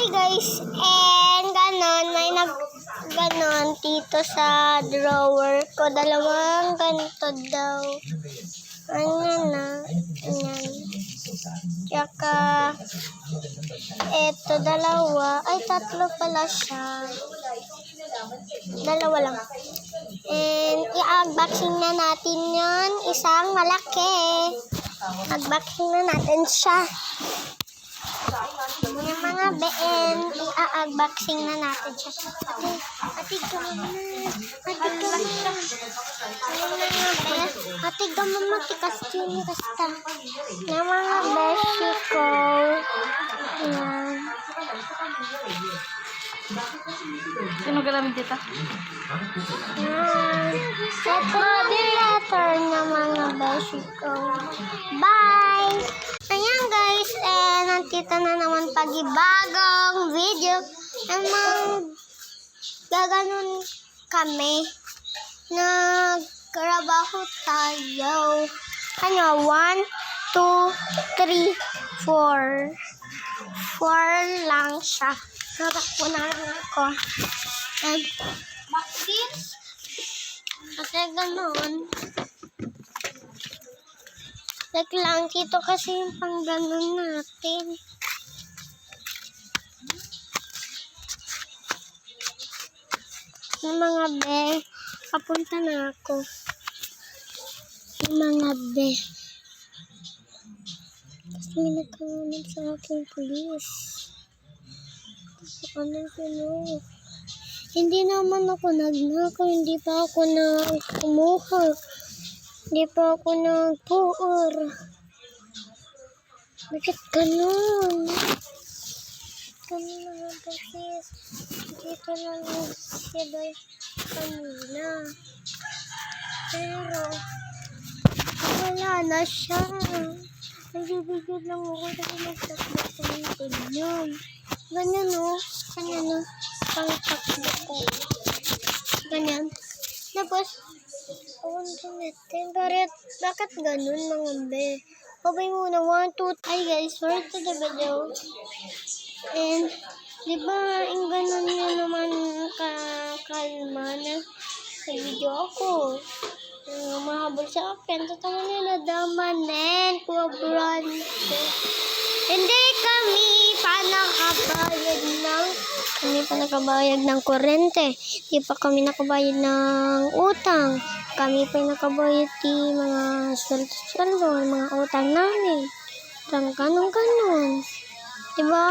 guys, and ganon, may ganon dito sa drawer ko. Dalawang ganito daw. Ayan na. Ayan. Tsaka, eto, dalawa. Ay, tatlo pala siya. Dalawa lang. And, i-unboxing na natin yon. Isang malaki. Unboxing na natin siya. Yung mga BN, i-unboxing na natin siya. Atig ka muna. Atig ka muna. Atig ka muna. Tikas yun. Kasta. Yung mga beshi ko. Ayan. Sino gamit dito? Ayan. Ito letter ng mga beshi ko. Bye! Ayan guys, nandito na naman pagibagong video. Gaganon kami. Nagtrabaho tayo. 1, 2, 3, 4. 4 lang siya. Natakbo na lang ako. And, bakit? Kasi ganon. Lang, dito kasi yung pang ganon natin. Yung mga be, papunta na ako. Yung mga be. Kasi may nagkaroon sa aking pulis. Ano sino? Hindi naman ako nagnakaw, hindi pa ako kumuha. Hindi pa ako nagpuor. Bakit ganun? Ganun naman kasi. Dito lang siya doon kanina. Pero, wala na siya. Nagbibigyan lang ako kasi nagtatlo ko yung ganyan. Ganyan o. Ganyan o. Pang-tatlo ko. Ganyan. Tapos, bakit ganun mga be? Okay muna, 1, 2, hi guys, for to the video. And, di ba, yung ganun nyo naman kakalma na sa video ako. Mahabol sa akin, tatawa nyo na damanen, kuwabrante. Hindi kami pa nakabayad ng kurente. Di pa kami nakabayad ng utang. Kami pa nakabayad di mga sweldo, mga utang namin. Ganun. Diba?